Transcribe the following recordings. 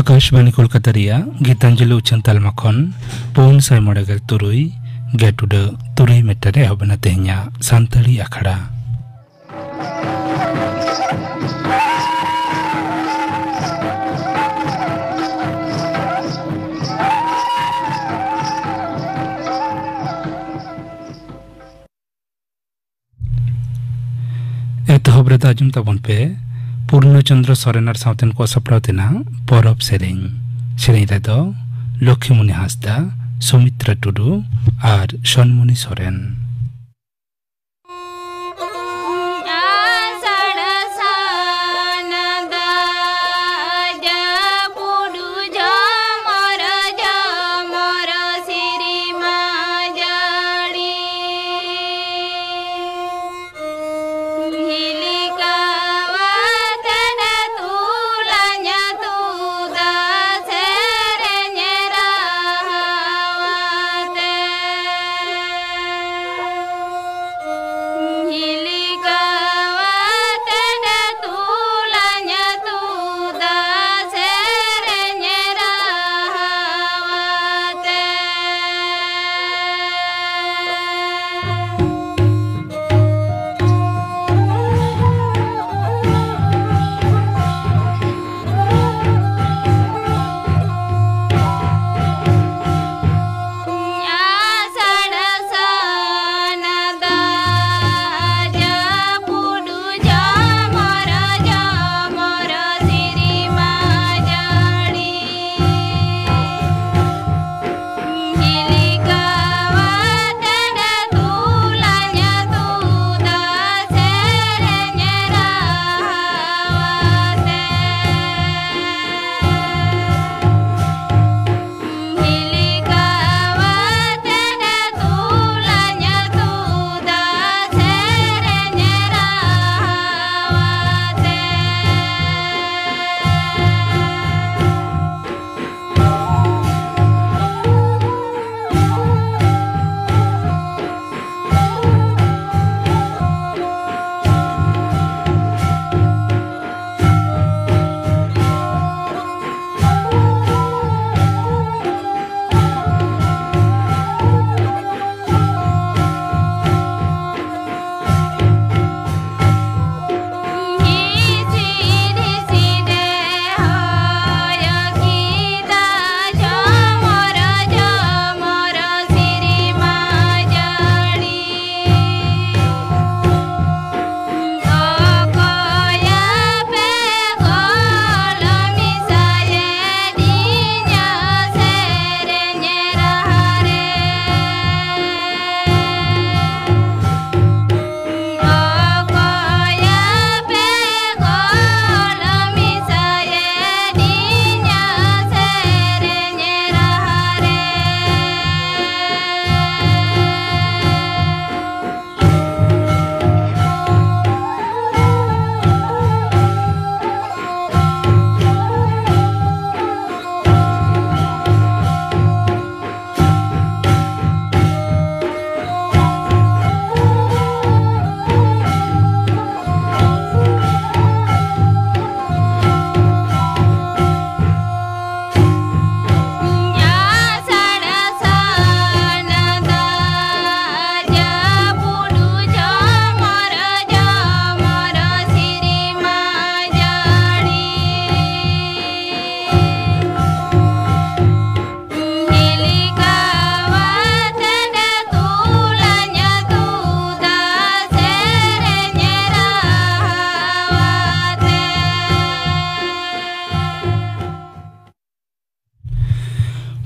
आकाशवाणी कोलकाता रिया गीतांजलि उच्चन तालमा खन 493 गेटुड तुरई मेटरे हबना तेहnya सानताड़ी आखड़ा एतहब रे आजम ताबन पे पूर्णचंद्र सोरेनार सावतेन को सपड़ावतेना परब सेरें रे दो लक्ष्मीमुनि हांसदा सुमित्रा टुडू और सनमुनि सोरेन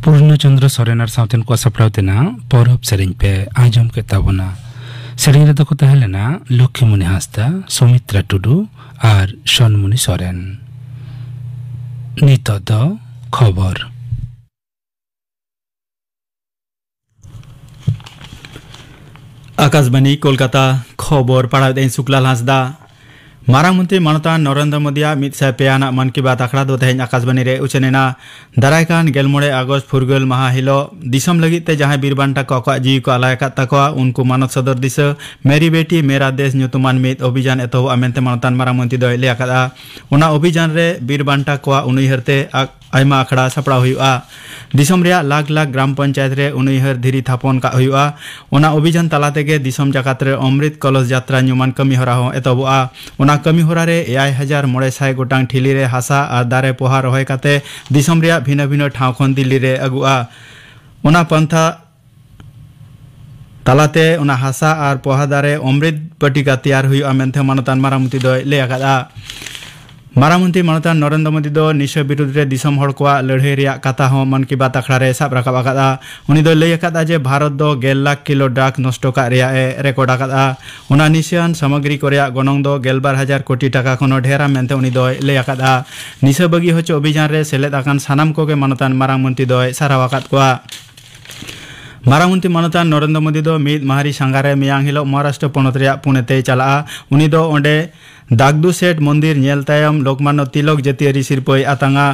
पूर्णचंद्र सोरेनार सावतेन को सपड़ावतेना परब सेरें पे आजम के ताबना सेरें रे दको तहलेना लक्ष्मीमुनि हांसदा सुमित्रा टुडू और सनमुनि सोरेन नित द खबर आकाशवाणी कोलकाता खबर पढ़ाते शुक्लाल हांसदा मारांग मंत्री मानता नरेंद्र मोदी मित सय पेयाना मन की बात आखड़ा दो तेहन आकाशवाणी रे उचनेना दारायकान 11 अगस्त फुरगल माहा हिलो दिसम लगित ते जहां बीरबांटा को जीव को आलायका तकवा उनको मानव सदर दिस मेरी बेटी मेरा देश ᱧᱩᱛᱩᱢᱟᱱ ᱢᱤᱫ ᱚᱵᱷᱤᱡᱟᱱ ᱮᱛᱚᱦᱚᱵ ᱟᱢᱮᱱᱛᱮ ᱢᱟᱱᱚᱛᱟᱱ ᱢᱟᱨᱟᱝ ᱢᱚᱱᱛᱨᱤ ᱫᱚᱭ ᱞᱟᱹᱭ ᱟᱠᱟᱫᱟ। ᱚᱱᱟ ᱚᱵᱷᱤᱡᱟᱱ ᱨᱮ ᱵᱤᱨᱵᱟᱱᱴᱟ ᱠᱚᱣᱟᱜ ᱩᱱᱩᱭᱦᱟᱹᱨ ᱛᱮ आयमा आखड़ा सपड़ा हुआ दिसम रे लाख लाख ग्राम पंचायत रे उनहर धीरी थापन का हुआ ओना अभियान तला तेगे दिसम जाकात रे अमृत कलश यात्रा नुमान कमी हरा हो एतबुआ ओना कमी हरा रे 8900 गोटांग ठिली रे हासा आर दारे पोहा रहोय काते दिसम रे भिन्न भिन्न ठाव खन दिल्ली रे अगुआ ओना पंथा तलाते ओना हासा आर पोहा दारे अमृत पटिका तैयार हुआ मेनथे मानतान मारामती दो ले आकादा मारामंत्री मानतान नरेंद्र मोदी दो निशा विरुद्ध रे दिसम हड़ को लड़ाई रे कथा हो मन की बात अखड़ा रे साब राखा आकादा उनी दो ले आकादा जे भारत दो 1 लाख किलो ड्रग नष्ट का रे रेकॉर्ड आकादा ओना निशान सामग्री को गनंग दो 12000 कोटी टाका खनो ढेरा मेनते उनी दो ले आकादा निशा बगी होचो अभियान रे सेलेद आकान सानाम को के मानतान मारामंत्री दो साराव आकाद कोआ मारामंत्री मानतान नरेंद्र मोदी दो मिद महारी सांगारे मियांग हिलो महाराष्ट्र पनत रे पुनेते चला उनी दो ओंडे दागदू सेठ मंदिर नेल तायम लोकमान्य तिलक जतियारी सिरपय आतांगा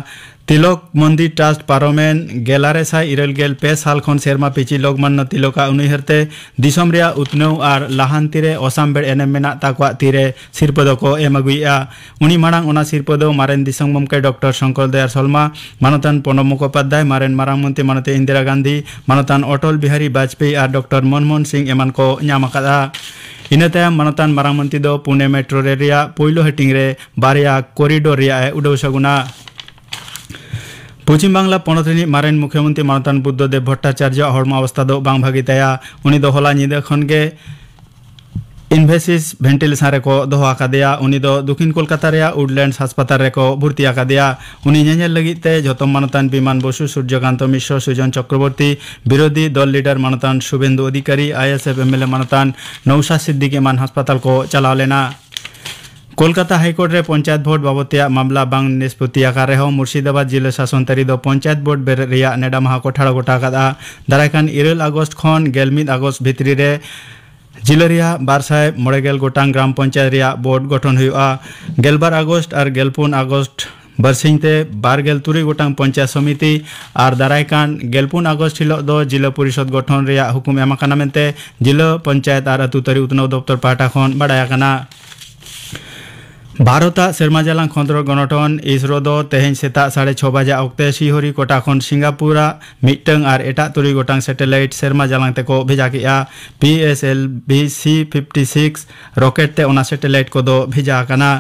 तिलक मंदिर ट्रस्ट पारोमेन गेलारे सा इरल गेल पे साल खन सेरमा पिची लोकमान्य तिलका उनहरते दिसम रे उतनौ आर लाहांति रे ओसाम बेड एनएम मेना ताकवा तिरे सिरपद को एमगुइया उनी मांग ओना सिरपद मारेन दिसम ममके डॉक्टर शंकर दयाल शर्मा मानतान प्रणब मुखोपाध्याय मारेन मारामंत्री मानते इंदिरा गांधी मानतान अटल बिहारी वाजपेयी आर डॉक्टर मनमोहन सिंह एमान को न्यामकादा इनते मानतान मारामंत्री दो पुणे मेट्रो रे रिया पोइलो हेटिंग रे बारिया कॉरिडोर रिया उडौ सगुना पश्चिम बांगला पनतनी मारेन मुख्यमंत्री मानतान बुद्धदेव भट्टाचार्य हड़मा अवस्था दो बांग भागी तया उनी दो होला निदे खनगे इन्वेसिस वेंटिलेशन रे को दोहो आकादेया उनी दो दक्षिण कोलकाता रे वुडलैंड्स अस्पताल रे को भर्ती आकादेया उनी नेनेल लगित ते जतो मानतान विमान बसु सूर्यकांत मिश्र सुजन चक्रवर्ती विरोधी दल लीडर मानतान शुभेंदु अधिकारी आईएसएफ एमएलए मानतान नौशाद सिद्दीकी मान अस्पताल को चलाव लेना कोलकाता हाईकोर्ट रे पंचायत भोट बाबतिया मामला बांग निष्पत्ति आकार हो मुर्शिदाबाद जिला शासन तरी दो पंचायत भोट बेर रिया नेडा माहा को ठाड़ा गोटा कादा दारायकान 1 अगस्त खन 11 अगस्त भितरी रे जिला रिया 249 गोटांग ग्राम पंचायत रिया बोर्ड गठन हुआ 12 अगस्त और 14 अगस्त बरसिंगते 12 गोटांग पंचायत समिति और दारायकान 14 अगस्त हिलो दो जिला परिषद गठन रिया हुकुम एमाकाना मेनते जिला पंचायत और अतु तरी उतनौ दफ्तर पाटा खन बाडाया काना भारत सेरमा जालांग खंद्र गणठन इसरो दो तेहें सेता 6:30 बजे अक्ते सिहोरी कोटा खन सिंगापुरा मिटंग और एटा 3 गोटांग सैटेलाइट सेरमा जालांग तेको भेजा किया PSLV C56 रॉकेट ते ओना सैटेलाइट को दो भेजा काना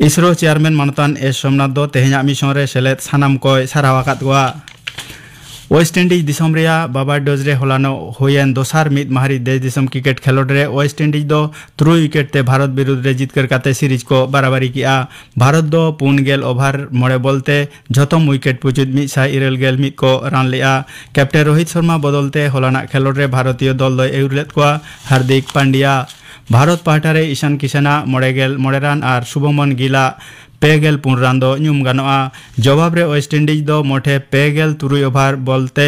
इसरो चेयरमैन मानतान एस सोमनाथ दो तेहें मिशन रे सेलेद सानाम को सारावाकात गोआ वेस्ट इंडीज दिसम रिया बाबाडोज रे होलानो होयन दोसार मिद माहारी देश दिसम क्रिकेट खेलोड रे वेस्ट इंडीज दो 3 विकेट ते भारत विरुद्ध रे जीतकर काते सीरीज को बाराबारी किया भारत दो 4 ओवर मोड़े बोलते जतम विकेट पुचुद 191 को रान लिया कैप्टन रोहित शर्मा बदलते होलाना खेलोड रे भारतीय दल दो एउरलेत को हार्दिक पांड्या भारत पाटारे ईशान किशना मोड़े रान और शुभमन गिला 5 रान दो न्यूम गानोआ जवाब रे वेस्ट इंडीज दो मोठे 5 ओवर बोलते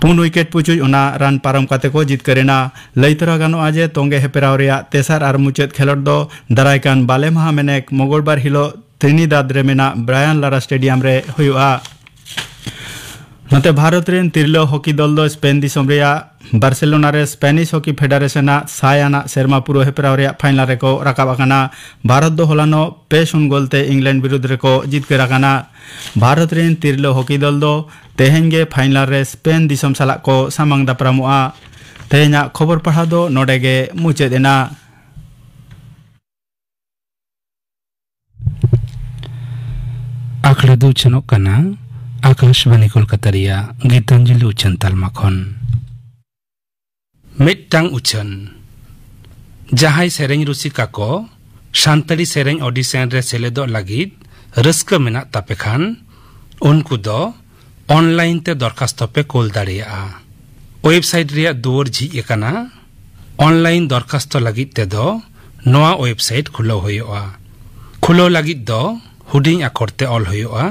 4 विकेट पुचुज ओना रान पारम काते को जीत करेना लैतरा गानोआ जे तोंगे हेपेराव रिया तेसार और मुचाद खेलोड दो दारायकान बाले माहा मेनेक मंगलबार हिलो त्रिनिदाद रे मेना ब्रायन लारा स्टेडियम रे हुआ नते भारत रेन तिरलो हॉकी दल दो स्पेन दिसम रिया बार्सिलोना रे स्पेनिश हॉकी फेडरेशन सायाना सेरमा पुरो हेपराव रे फाइनल रे को राकाबाकाना भारत दो होलानो 5 गोलते इंग्लैंड विरुद्ध रे को जीत के राकाना भारत रेन तिरलो हॉकी दल दो तेहेंगे फाइनल रे स्पेन दिसम साला को सामांग दापरामुआ तेहेंया खबर पढ़ा दो नोडेगे मुचेदेना आखड़ा दो चनोक कना आकाशवाणी कोलकाता रिया गीतांजलि उच्चन तालमा खन मिट्टांग उच्चन जहाई सेरेंग रुसिका को शांतड़ी सेरेंग ऑडिशन रे सेलेदो लागिद रस्क मेना तापे खान उनको दो ऑनलाइन ते दरखास्त पे कोल दाड़िया वेबसाइट रिया दुवर झिज एकाना ऑनलाइन दरखास्त लागिद ते दो नोआ वेबसाइट खुलो होयोआ खुलो लागिद दो हुडिंग आखरते ऑल होयोआ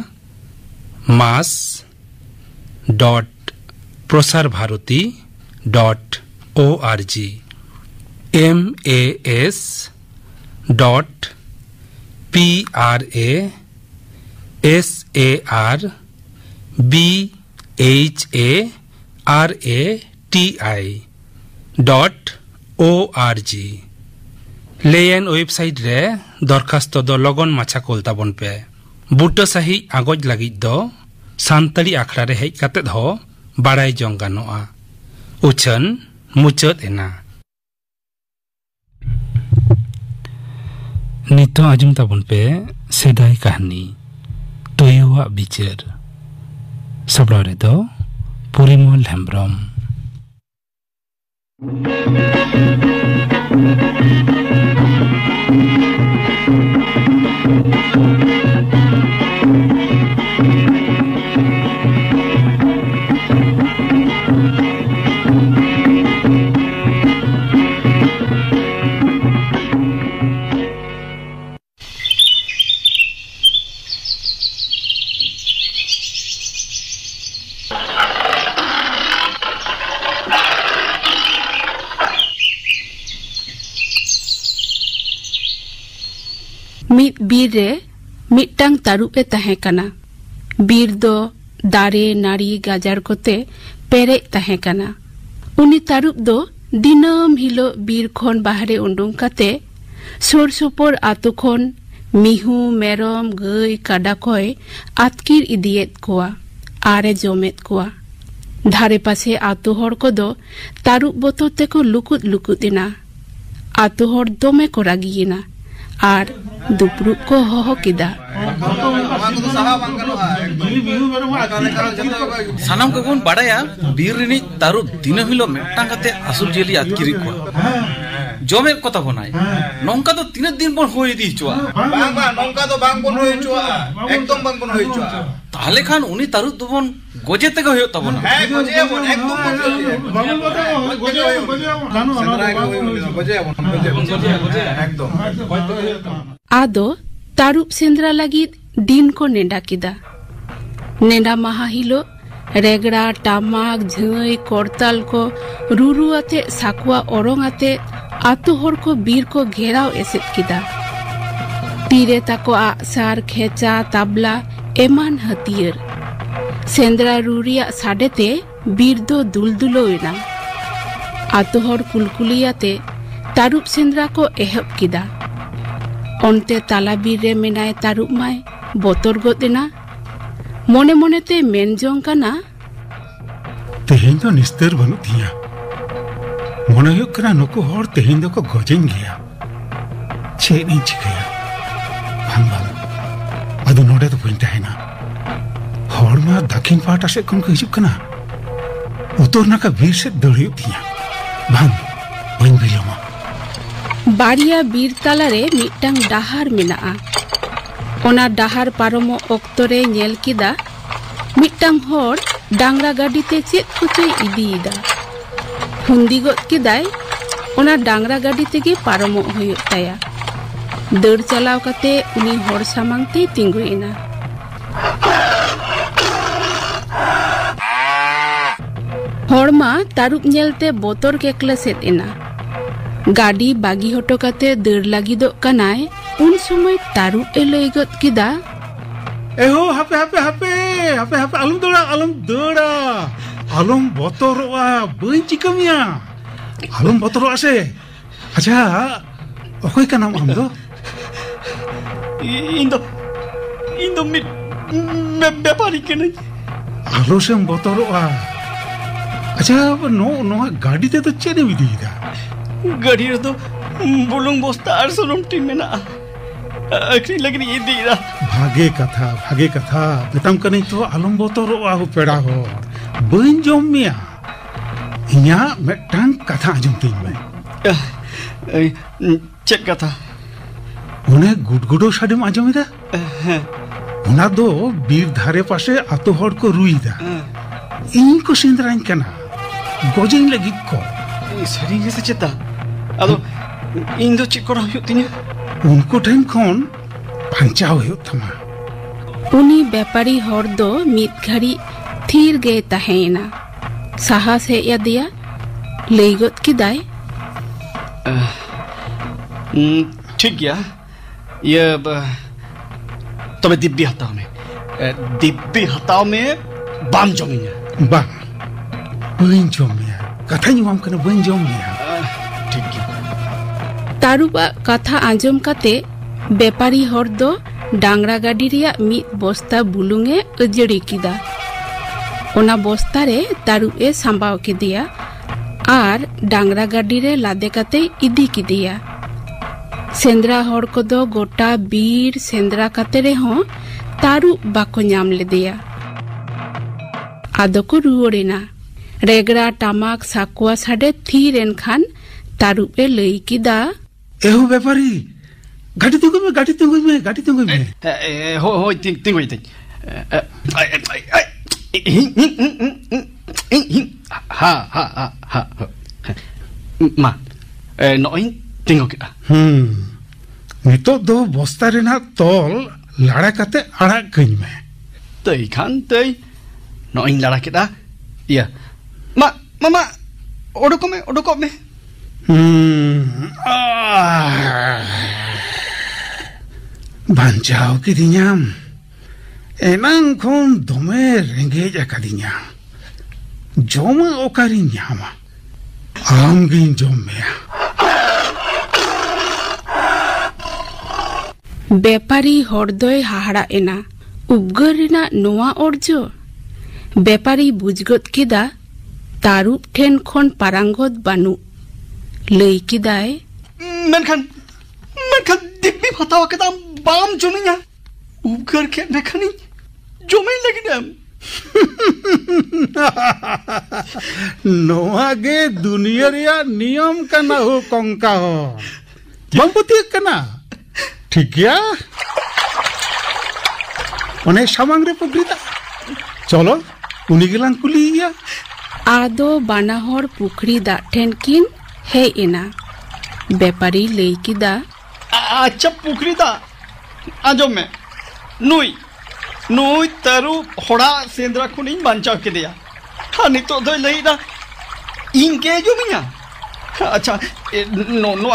mas.prasarbharati.org mas.prasarbharati.org लेयन वेबसाइट रे दरखास्त दो लगन माछा कोल ताबन पे बुटा सही आगोज लगित दो सानताली आखड़ा रे हेज काते हो बाड़ाई जंग गानोआ उछन मुचाद एना नितो आजम ताबन पे सेदाई कहानी तोयुआ बिचार सबड़ा रे दो पुरिमल हेम्ब्रम मित बीर रे मिटटांग तारुप ए तहे कना बीर दो दारे नारी गाजार कोते पेरे तहे कना उनी तारुप दो दिनम हिलो बीर खोन बाहरे उंडुंग काते सोर सोपोर आतु खोन मिहु मेरम गई काडा कोय आतकिर इदियेत कोआ आरे जोमेत कोआ धारे पासे आतु हर को दो तारुप बोतो तेको लुकुत लुकुतिना आतु हर दोमे को रागियिना आर दुपरुप को होहो किदा सानाम को कोन बाड़ाया बीर रिनी तारु दिनो हिलो मेटांग काते असुल जेली आतकिरी को जोमे कथा बनाय नोंका तो 3 दिन बन होई दी चुआ बांग बांग नोंका तो बांग बन होई चुआ एकदम बांग बन होई चुआ ताले खान उनी तारु दुबन गोजे तक होयो तबन है गोजे बन एकदम बन गोजे जानो गोजे एकदम आदो तारुप सेंद्रा लगी दिन को नेडा किदा नेडा महा हिलो रेगड़ा टामाक झई करताल को रुरु आते साकुआ ओरोंग आते आतु हर को बीर को घेराव एसेत किदा तीरे ताको आसार खेचा ताबला एमान हथियर सेंद्रा रुरिया साडेते बीर दो दुलदुलो एना आतु हर कुलकुलियाते तारुप सेंद्रा को एहब किदा onte talabir re menai tarup mai botor godena mone mone te menjong kana tehin do nister banu tiya mone huyuk kana nuku hor tehin do ko gojeng gaya cheni chikaya bang bang adu node do poin tahena hor ma dakhin pahata se kon ko hijuk kana utor naka bir se doriu tiya bang poin biloma बारिया बीर तालारे मिटटांग डाहार मेनाआ ओना डाहार पारमो ओक्तोरे nail किदा मिटटांग होर डांगरा गाड़ीते चेत कुचे इदीदा हुंदी गद किदाय ओना डांगरा गाड़ी तेगे पारमो होयो ताया दर चलाव काते उनी होर सामांगते तिंगुएना होरमा तारुप नेलते बोतर केकले सेत एना गाड़ी बागी हटो काते दर लगी दो कनाय उन समय तारु एलैगत किदा एहो हापे हापे हापे हापे हापे अलम दौड़ा अलम बतरोआ बई चिकमिया अलम बतरोआ से अच्छा ओखय का नाम हम दो इंदो मिट व्यापारी के नहीं आलो से बतरोआ अच्छा नो गाड़ी ते तो चेने विदिदा गाड़ी रे तो बुलुंग बस्ता आर सुनुम टीम में ना अखरी लगनी ये दीदा भागे कथा बेतम कने तो आलम बतरोआ हो पेड़ा हो बइन जमिया इया मेटांग कथा आजम तीन में चेक कथा उन्हें गुडगुडो साडिम आजमिदा उना दो बीर धारे पासे आतो हर को रुईदा इन को सिंद्राइन कना गोजेन लगी को सरिंग से चेता अदो इन दो चेक करा हुयो तिनी उनको ठेन खन पांचाव हुयो थमा उनी व्यापारी हर दो मित घड़ी थीर गे तहेना साहस है या दिया लेगत किदाय ठीक गया ये तबे दिब्बी हताव में बाम जमिया बाम बइन जमिया कथा नी माम कने बइन जमिया ठीक है तारुबा कथा आंजम काते बेपारी हर दो डांगरा गाड़ी रिया मिद बस्ता बुलुंगे अजड़ी किदा। ओना बस्ता रे तारुब ए सांबाव किदिया आर डांगरा गाड़ी रे लादे काते इदी किदिया। सेंद्रा हर को दो गोटा बीर सेंद्रा काते रे हों तारुब बाको ᱧᱟᱢ ᱞᱮᱫᱮᱭᱟ। आदो को रुवड़ेना। रेगड़ा टामाक साकुआ साडे थीर एनखान तारुब ए लई किदा एहो व्यापारी गाड़ी तुंगु में हो तिंगु हा मा नोइन तिंगु किदा नितो दो बस्ता रेना तोल लाड़ा काते आड़ा कहीं में तई खान तई नोइन लाड़ा किदा या मामा ओडको में बांचाओ की दिन्याम एनांग खोन दोमे रेंगेज अकादिन्या जोमा ओकारी न्यामा आमगिन जोमेया। बेपारी हरदोय हाहाड़ा एना उपगर रेना नोआ अर्जो। बेपारी बुझगत किदा तारुब ठेन खोन पारांगत बानु लई किदाय मेनखान दिब्बी हतावा के दाम बाम जोमिया उपगर के मेखानी जोमे लगी दाम नोआ गे दुनिया रिया नियम कना हो कंका हो बंपुती कना ठीक गया ओने सामांग रे पुगरीता चलो उनी गेलां कुलिया। आदो बानाहर पुखरी दा ठेन किन हे एना। बेपारी लई किदा अच्छा पुखरी दा आजम में नुई तारू होड़ा सेंद्रा खुनी बांचाव के दिया हाँ नितो दो लई दा इनके जो मिया अच्छा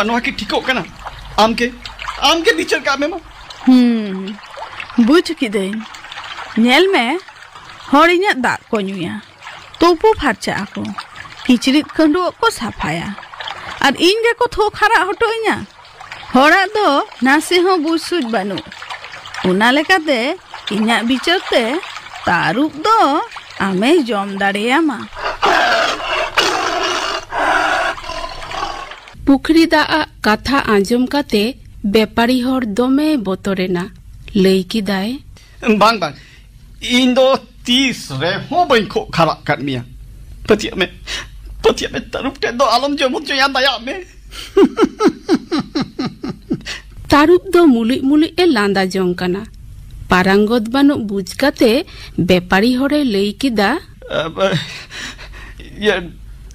नो की ठीको कना आम के बिचर का में बुझ किदेन नेल में हरिया दाग को नुया तोपो फारचा को किचरित खंडो को साफाया और इनगे को थो खरा हटोइया हड़ा दो नासे हो बुसुज बानु उना लेकाते इन्या बिचरते तारुब दो आमे जम दाड़ेयामा। पुखरी दा कथा आंजम काते बेपारी हर दोमे बोतरेना लई किदाय बांग इन दो 30 रे हो बई को खरा कर मिया पतिया में तारुब टे दो आलम जो मुझे याद आया में तारुब दो मुली ए लांदा जोंकना पारांगत बानु बुझ काते बेपारी हरे लई किदा ये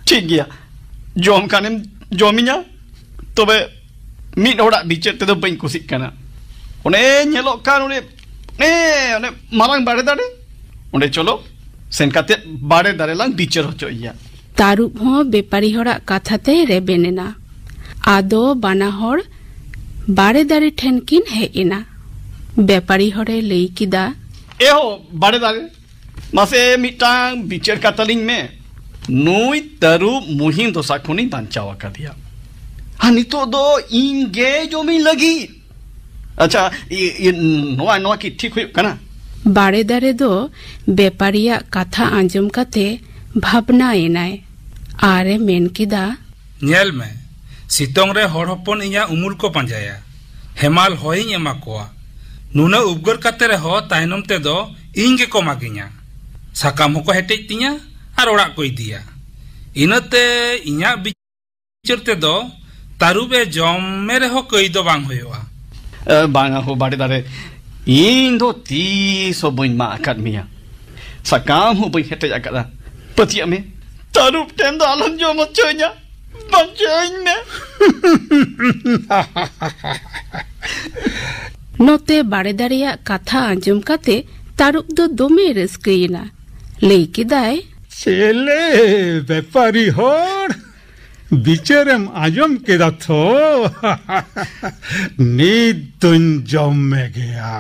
ठीक गया जोम कानेम जोमिया तबे मिड होड़ा बिचे ते दो बई कुसिक कना ओने नेलो कान ओने मारांग बाड़े दाड़े ओने चलो सेन काते बाड़े दाड़े लांग बिचर होचोइया। तारुब हो बेपारी हरा काथाते रेबेनेना। आदो बानाहर बाड़े दाड़े ठेन किन हे एना। बेपारी हरे लई किदा एहो बाड़े दाड़े मासे मिटांग बिचर कातलिंग में नुई तारुब मुहिम दोसा खुनी बांचावा का दिया हाँ नितो दो इंगे जोमी लगी अच्छा ये नोआ की ठीक हुई कना। बाड़े दारे दो बेपारिया कथा आंजम काते भावना एनाय आरे मेन किदा नेल में सितोंग रे हर हपन इया उमुल को पंजाया हेमाल होई एमा कोआ नुना उपगर काते रे हो तायनम ते दो इंगे को मागिया साकाम को हेटे तिया आर ओड़ा को इदिया इनते इया बिचरते दो तारुबे जम मेरे हो कई दो बांग होयोआ बांगा हो बाड़े दारे इन दो 30 बई मा अकादमिया साकाम हो बई हेटे जाकदा पतिया में तारुब टेन दो आलम जो मचोया बचाइन में नोते बाड़े दारिया कथा आंजम काते तारुब दो दोमे रस्कइना लई किदाय चले बेपारी होड़ बिचरम आजम केदा थो नीद तुन जम में गया।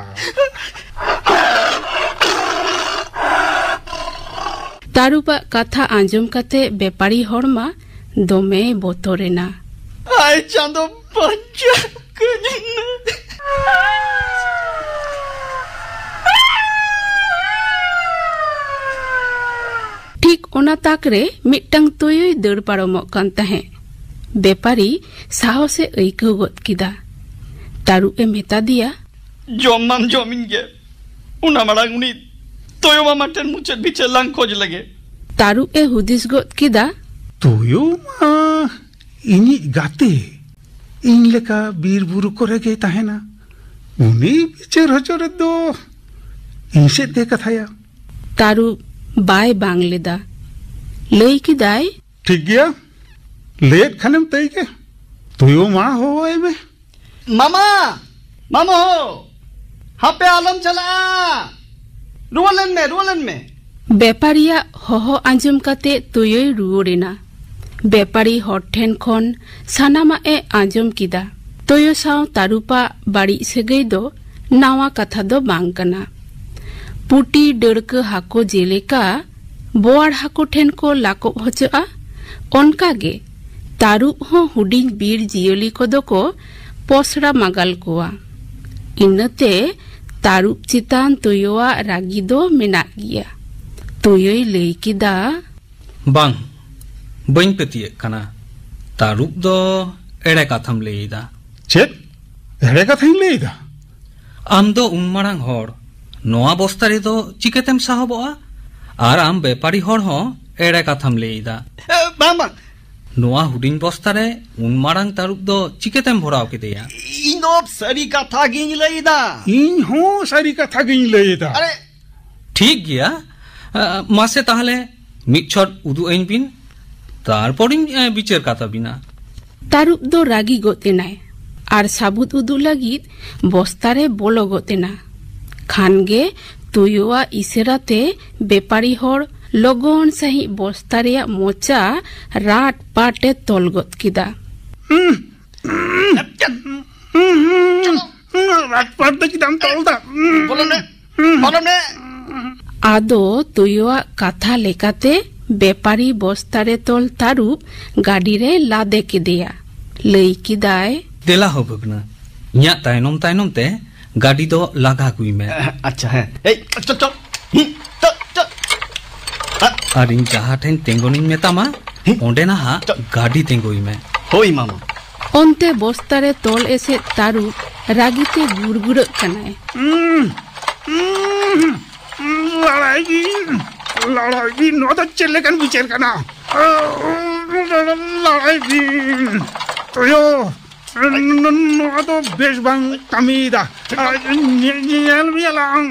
तारुबा कथा आंजम काते बेपारी हरमा दोमे बोतरेना Ai chando baca kanyana. ठीक ओना ताकरे मिट्टंग तोयोय दड़ पारमोग कान ताहे बेपारी साहसे अइकौ गद किदा तारुबे मेता दिया Joman jomin ge. Una marang uni toyo mama ten mucet bice lang khoj lage. तारुबे हुदिस गद किदा तुयो मा इनी गाते इन लेका बीर बुरु करे गे ताहेना उनी बिचार हचरे दो इनसे दे कथाया तारुब बाय बांग लेदा लई किदाय ठीक गया लेट खानेम तई के तुयो मा होए में Mama, mama ho. Hape alam chala. Rualen में. बेपारिया हहो आंजम काते तुयोय रुवरेना बेपारी हर ठेन खन सानामा ए आंजम किदा तोयो साव तारुपा बाड़ी सेगई दो नावा कथा दो बांग कना पुटी डड़क हाको जेलेका बोआड़ हाको ठेन को लाको हचआ ओनकागे तारुब हो हुडिंग बीर जियोली कोदो को पोसड़ा मागाल कोआ इनते तारुब चितान तुयोआ रागी दो मेना गिया तुयोय लई किदा बांग बइन पेतिए कना तारुब दो एड़े काथम लेइदा चेत एड़े कथाई लेइदा आम दो उनमारांग हर नोआ बस्तारे दो चिकेतेम साहबोआ आर आम बेपारी हर हो एड़े काथम लेइदा Mama, नोआ हुडिन बस्तारे उनमारांग तारुब दो चिकेतेम भराव केदेया inop sari katha gin leida. इन हो सारी कथा गिन लेइदा Are ठीक गया मासे ताहले मिच्छर उदु आइन बिन तारपरिन बिचेर काथा बिना तारुब दो रागी गोतेनाय आर साबुत उदु लागित बस्तारे बोलो गोतेना खानगे तुयोआ इसेराते बेपारी हर लगन सही बस्तारिया मोचा राट पाटे तलगत किदा राजपाट की दाम तोलदा बोलो ने. आदो तुयोआ कथा लेकाते बेपारी बस्तारे तोल तारुब गाड़ी रे लादे किदिया लई किदाय देला हो बगना इया तायनम तायनम ते गाड़ी दो लगा गुई में अच्छा है. Hey, चल. चल. आरिन जहा ठेन तेंगोनिन मेतामा ओंडे ना हा गाड़ी तेंगोई में Hoi mama. ओंते बस्तारे तोल एसे तारुब रागीते गुरगुर कनाय लड़ाई नो तो चले कन विचार करना लड़ाई तो यो नो तो बेस बांग कमीदा नियल बियालांग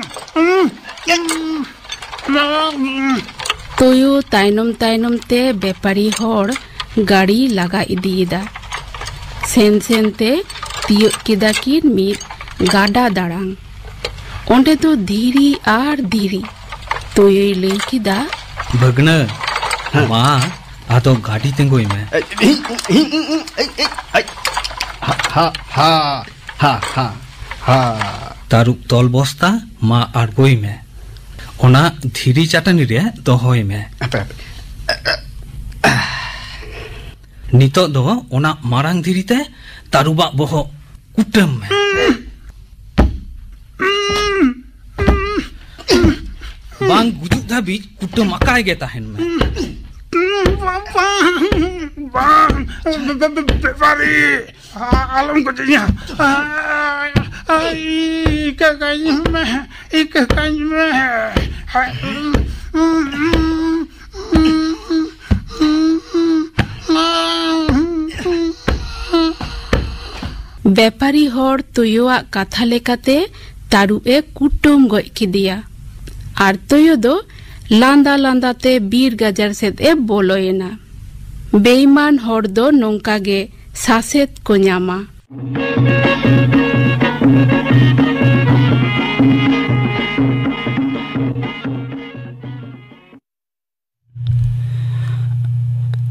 तोयो तायनम तायनम ते बेपारी हर गाड़ी लगा इदीदा सेन ते तियो किदा किन मित गाडा दाड़ांग ओंडे तो धीरी आर धीरी तोयो लई किदा भगना माँ आ तो गाड़ी तेंगोई में Ha. तारुब तोल बस्ता माँ आरगोई में ओना धीरी चाटनी रे दोहोई में नितो दो ओना मारांग धीरी ते तारुबा बोहो कुटम में बांग गुजुक धाबी कुटम अकाय गे ताहेन में बेपारी आलम को चाहिए एक कंज में बेपारी हर तोयोआ कथा लेकाते तारुबे कुटुम गय किदिया आर तोयो दो लांदा लांदाते बीर गाजार सेद ए बोलोयना बेईमान हर दो नोंकागे सासेत को ᱧᱟᱢᱟ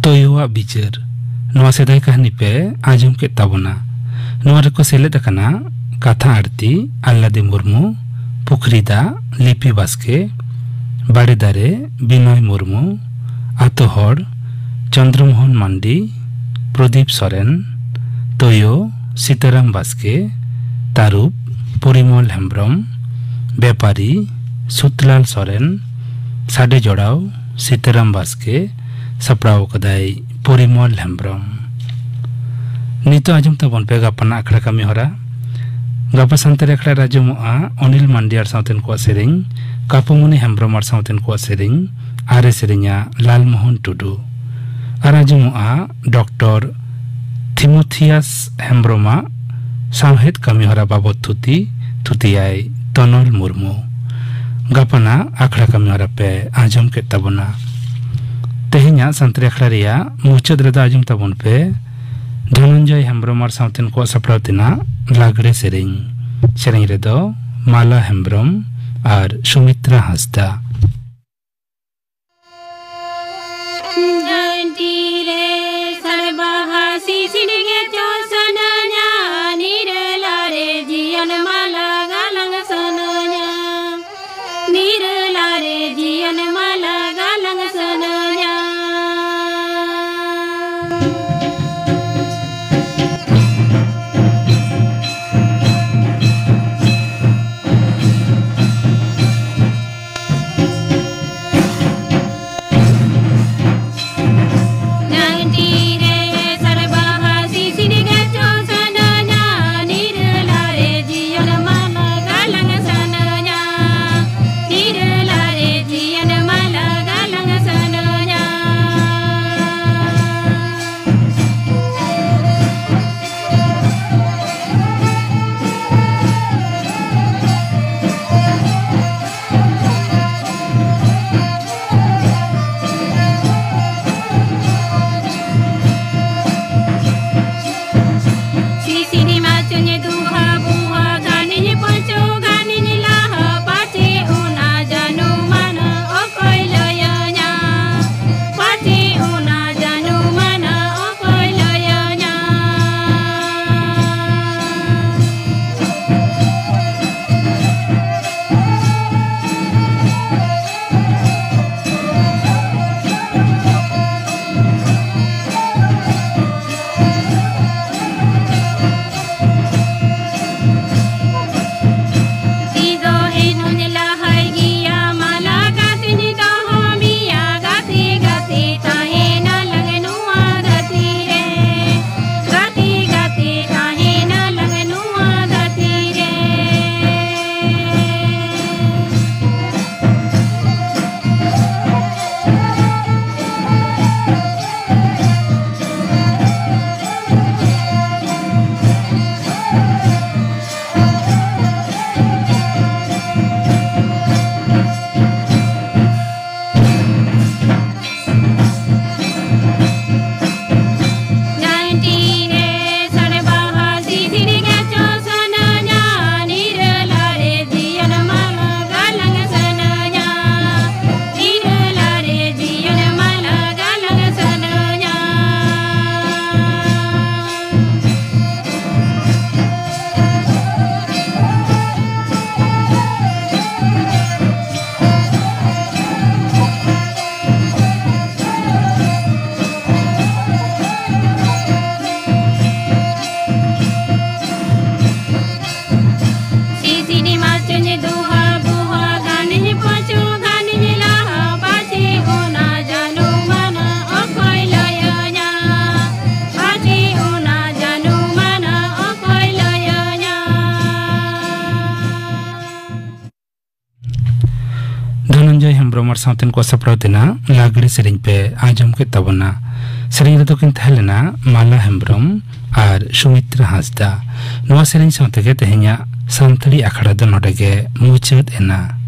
तोयोआ बिचार नवा सेदाय कहानी पे आजम के ताबना नवा रेको सेलेद कना कथा आरती आल्लादी मुर्मू पुखरीदा लिपि बास्के बाड़ेदारे बिनय मुर्मू आतो हर Chandramohan Mandi Pradeep Soren Toyo Sitaram Baske, Tarup Porimol Hembrom, Bepari Sutlal Soren, Sade Jodao Sitaram Baske, Saprao Kadai Porimol Hembrom. Nito ajum tabon pe gapana akhra kami hora. Gapa santere akhra rajumoa Onil Mandiar sauten ko sering, Kapumuni Hembromar sauten ko sering, are serinya Lal Mohon Tudu. Arajumoa Dr. Timotheus Hembroma Samhet kami hora babot Tutiyai Tonol Murmu. Gapana akhra kami hora pe ajum ke tabona. Tehnya santere akhra ria muchad reda ajum tabon pe Dhananjay Hembromar sauten ko saprautina Lagre Sering. Sering redo Mala Hembrom R Sumitra Hasda. Dhananjay Hembrom southern को सप्राउतेना लागड़ी सेरिंग पे आजम के तबना सेरिंग तो किन थैलेना माला हेम्ब्रम और सुमित्रा हासदा नवा सेरिंग साउथे के तेहnya संतली अखड़ा दो नोडे के मुचत एना